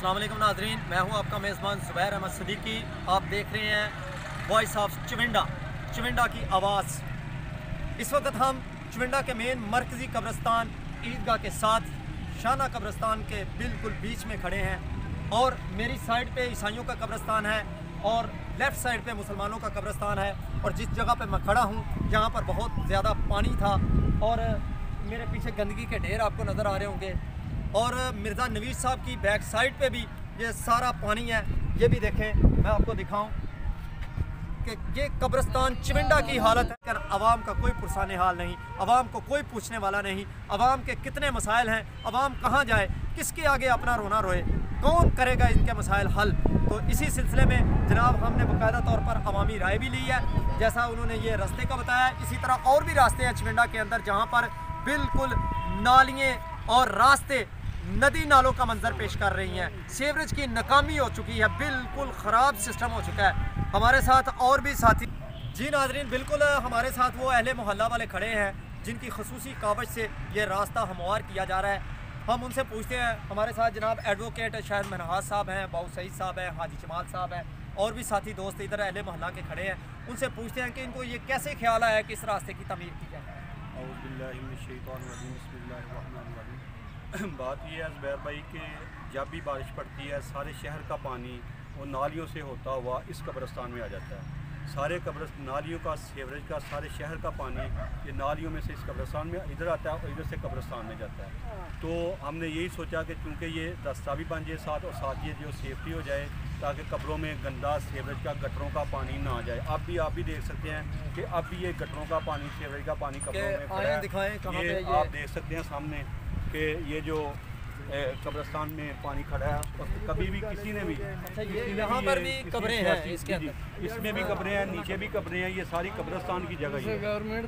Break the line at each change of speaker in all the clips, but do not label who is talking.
अस्सलाम वालेकुम नाज़रीन, मैं हूं आपका मेज़बान ज़ुबैर अहमद सिद्दीकी। आप देख रहे हैं वॉइस ऑफ चविंडा की आवाज़। इस वक्त हम चविंडा के मेन मरकज़ी कब्रिस्तान ईदगाह के साथ शाना कब्रिस्तान के बिल्कुल बीच में खड़े हैं और मेरी साइड पे ईसाइयों का कब्रिस्तान है और लेफ़्ट साइड पे मुसलमानों का कब्रिस्तान है। और जिस जगह पे मैं खड़ा हूँ जहाँ पर बहुत ज़्यादा पानी था और मेरे पीछे गंदगी के ढेर आपको नज़र आ रहे होंगे और मिर्ज़ा नवीस साहब की बैक साइड पे भी ये सारा पानी है। ये भी देखें, मैं आपको दिखाऊं कि ये कब्रिस्तान चविंडा की हालत है। अवाम का कोई पुरसाने हाल नहीं, अवाम को कोई पूछने वाला नहीं। अवाम के कितने मसाइल हैं, अवाम कहाँ जाए, किसके आगे अपना रोना रोए, कौन करेगा इनके मसाइल हल। तो इसी सिलसिले में जनाब हमने बाकायदा तौर पर अवामी राय भी ली है, जैसा उन्होंने ये रास्ते का बताया। इसी तरह और भी रास्ते हैं चविंडा के अंदर जहाँ पर बिल्कुल नालियाँ और रास्ते नदी नालों का मंजर पेश कर रही हैं। सीवरेज की नाकामी हो चुकी है, बिल्कुल ख़राब सिस्टम हो चुका है। हमारे साथ और भी साथी जी नाज़रीन, बिल्कुल हमारे साथ वो अहले मोहल्ला वाले खड़े हैं जिनकी खसूसी कावज से ये रास्ता हमवार किया जा रहा है। हम उनसे पूछते हैं। हमारे साथ जनाब एडवोकेट शाहिद मनहास साहब हैं, बाऊ सईद साहब हैं, हाजी जमाल साहब हैं और भी साथी दोस्त इधर अहले मोहल्ला के खड़े हैं। उनसे पूछते हैं कि इनको ये कैसे ख्याल आया कि इस रास्ते की तमीर की जाए।
बात यह है ज़ुबैर भाई कि जब भी बारिश पड़ती है सारे शहर का पानी और नालियों से होता हुआ इस कब्रिस्तान में आ जाता है। सारे नालियों का, सीवरेज का, सारे शहर का पानी ये नालियों में से इस कब्रिस्तान में इधर आता है और इधर से कब्रिस्तान में जाता है। तो हमने यही सोचा कि चूँकि ये रास्ता भी बन जाए साथ और साथ ये जो सेफ्टी हो जाए ताकि कब्रों में गंदा सीवरेज का, गटरों का पानी ना आ जाए। आप भी देख सकते हैं कि अब भी ये गटरों का पानी, सीवरेज का पानी कब्रों में खड़ा है। ये आप देख सकते हैं सामने कि ये जो कब्रिस्तान में पानी खड़ा है और कभी भी किसी ने भी
यहाँ पर भी कब्रें हैं, इसके अंदर
इसमें भी कब्रें हैं, नीचे भी कब्रें हैं। ये सारी कब्रिस्तान की जगह है।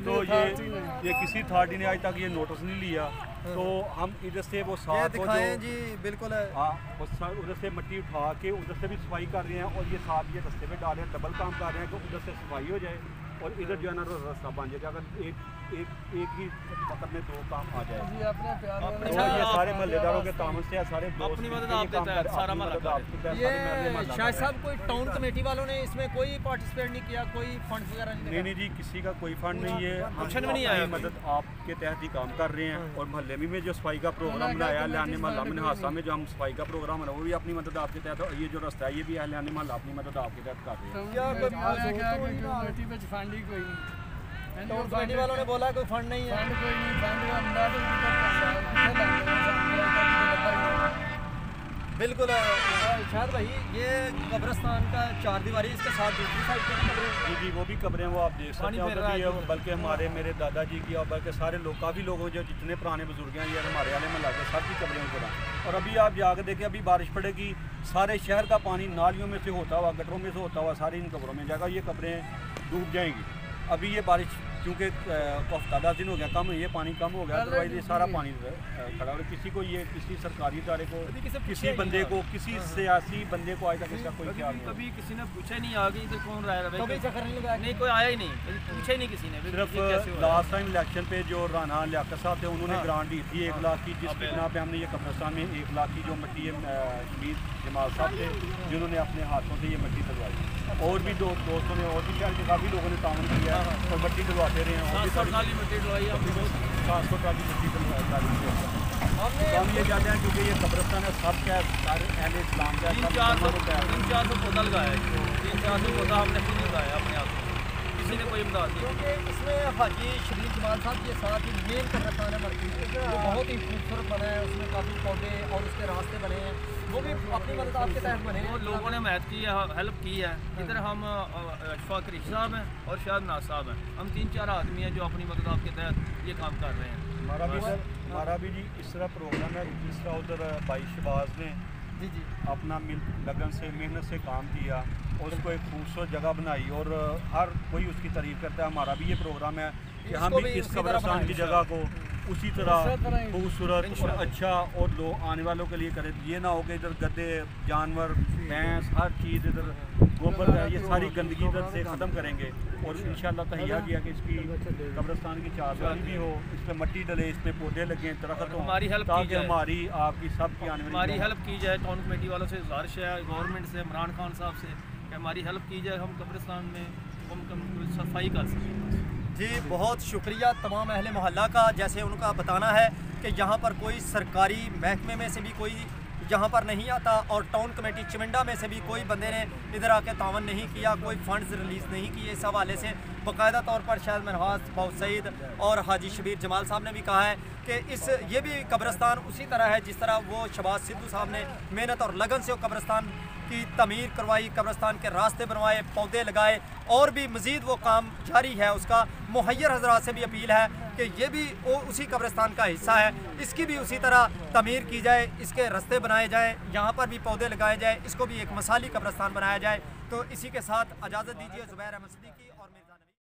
तो ये किसी अथॉरिटी ने आज तक ये नोटिस नहीं लिया। तो हम इधर से वो साथ
जी बिल्कुल
हाँ उधर से मिट्टी उठा के उधर से भी सफाई कर रहे हैं और ये साथ ये रास्ते पे डाल रहे हैं, डबल काम कर रहे हैं कि उधर से सफाई हो जाए और इधर जो है ना रास्ता बन जाएगा। अगर एक ही वक्त में दो काम आ जाए। ये सारे महल्लेदारों के तामन से सारे
अपनी मदद आप देते हैं, सारा महल्ला। ये शायद साहब कोई टाउन कमेटी वालों ने इसमें कोई पार्टिसिपेट नहीं किया, कोई फंड वगैरह
नहीं जी, किसी का कोई फंड नहीं है।
फंक्शन में नहीं आया,
मदद आपके तहत ही काम कर रहे हैं। और महल्ले में जो सफाई का प्रोग्राम बनाया लियाने महल्ला में हादसा में जो हम सफाई का प्रोग्राम है वो भी अपनी मदद आपके तहत, और ये जो रास्ता है ये भी लियाने महल्ला अपनी मदद आपके तहत कर रहे हैं।
कमेटी वालों ने बोला कोई फंड नहीं है। बिल्कुल शायद भाई ये कब्रिस्तान का चार दीवारी, इसके साथ दूसरी साइड पे कब्रें
जी वो भी कब्रें वो आप देख सकते हैं। बल्कि हमारे मेरे दादाजी की और बल्कि सारे लोग, काफ़ी लोगों जो जितने पुराने बुजुर्ग हैं ये हमारे वाले में लाके सब की कब्रें ऊपर हैं। और अभी आप जाकर देखें, अभी बारिश पड़ेगी, सारे शहर का पानी नालियों में से होता हुआ, गटरों में से होता हुआ सारी इन कब्रों में जाएगा। ये कब्रें डूब जाएंगी। अभी ये बारिश क्योंकि हफ्ता 10 दिन हो गया कम, ये पानी कम हो गया, अदरवाइज ये सारा पानी खड़ा। और किसी को ये किसी सरकारी इदारे को, किसी बंदे को, किसी सियासी बंदे को आज तक इसका कोई ख्याल नहीं।
कभी किसी ने पूछा नहीं आगे इधर कौन रहा है, कभी चक्कर नहीं लगाया, नहीं कोई आया ही नहीं, पूछा ही नहीं किसी ने।
सिर्फ लास्ट टाइम इलेक्शन पे जो राना लियाकत साहब थे उन्होंने ग्रांट दी थी 1 लाख की, जिसके बिना पे हमने ये कब्रिस्तान में 1 लाख की जो मिट्टी है, शहीद जमाल साहब थे जिन्होंने अपने हाथों से ये मिट्टी डलवाई। और भी दोस्तों ने और भी काफ़ी लोगों ने ताउन किया और मिट्टी डलवाते रहे हैं।
700 ट्राली मिट्टी डलवाई,
700 ट्राली मिट्टी डलवाई। हम ये चाहते हैं क्योंकि ये कब्रिस्तान है सब क्या सारे अहले इस्लाम का
300-400 पौधा लगाया है, 300-400 पौधा हमने खुद लगाया अपने आप, किसी ने कोई इमदाद नहीं। क्योंकि इसमें हाजी शरीफ जमाल साहब के साथ ही मेन कब्रिस्तान है मरकज़ी, वो बहुत ही खूबसूरत बना है, उसमें काफ़ी पौधे और उसके रास्ते बने हैं, वो भी अपनी मदद आपके तहत बने हैं। लोगों ने मेहनत की है, हेल्प की है। इधर हम अशफाक ऋषि साहब हैं और शाहिद नाज साहब हैं, हम 3-4 आदमी हैं जो अपनी मदद आपके तहत ये काम कर रहे हैं।
हमारा भी जी इस तरह प्रोग्राम है, जिस तरह उधर भाई शबाज ने
जी
अपना लगन से, मेहनत से काम किया और उसको एक खूबसूरत जगह बनाई और हर कोई उसकी तारीफ करता है। हमारा भी ये प्रोग्राम है कि हम भी इस कब्रिस्तान की जगह को उसी तरह खूबसूरत और अच्छा और लोग आने वालों के लिए करें। ये ना हो कि इधर गद्दे, जानवर, भैंस, हर चीज़ इधर गोबर है, ये सारी गंदगी इधर से ख़त्म करेंगे। और इंशाल्लाह तहिया किया कि इसकी कब्रिस्तान की चारदीवारी भी हो, इस पर मट्टी डले, इस पर पौधे लगे, दरख्त हों,
हमारी हेल्प की
ताकि
जाए,
हमारी आपकी सबकी आने वाली
हमारी हेल्प की जाए। टाउन कमेटी वालों से गुजारिश है, गवर्नमेंट से, इमरान खान साहब से, कि हमारी हेल्प की जाए, हम कब्रिस्तान में हम सफाई कर सकें।
जी बहुत शुक्रिया तमाम अहले मोहल्ला का। जैसे उनका बताना है कि यहाँ पर कोई सरकारी महकमे में से भी कोई यहाँ पर नहीं आता और टाउन कमेटी चिविंडा में से भी कोई बंदे ने इधर आके तावन नहीं किया, कोई फंड्स रिलीज़ नहीं किए। इस हवाले से बाकायदा तौर पर शायद मनहास, बहुत सईद और हाजी शबीर जमाल साहब ने भी कहा है कि ये भी कब्रिस्तान उसी तरह है जिस तरह वो शहबाज सिद्धू साहब ने मेहनत और लगन से वो कब्रिस्तान की तमीर करवाई, कब्रिस्तान के रास्ते बनवाए, पौधे लगाए और भी मज़ीद वो काम जारी है उसका। मुहैयर हजरात से भी अपील है कि ये भी वो उसी कब्रिस्तान का हिस्सा है, इसकी भी उसी तरह तमीर की जाए, इसके रास्ते बनाए जाएँ, यहाँ पर भी पौधे लगाए जाए, इसको भी एक मसाली कब्रिस्तान बनाया जाए। तो इसी के साथ इजाज़त दीजिए। ज़ुबैर अहमद सिद्दीकी।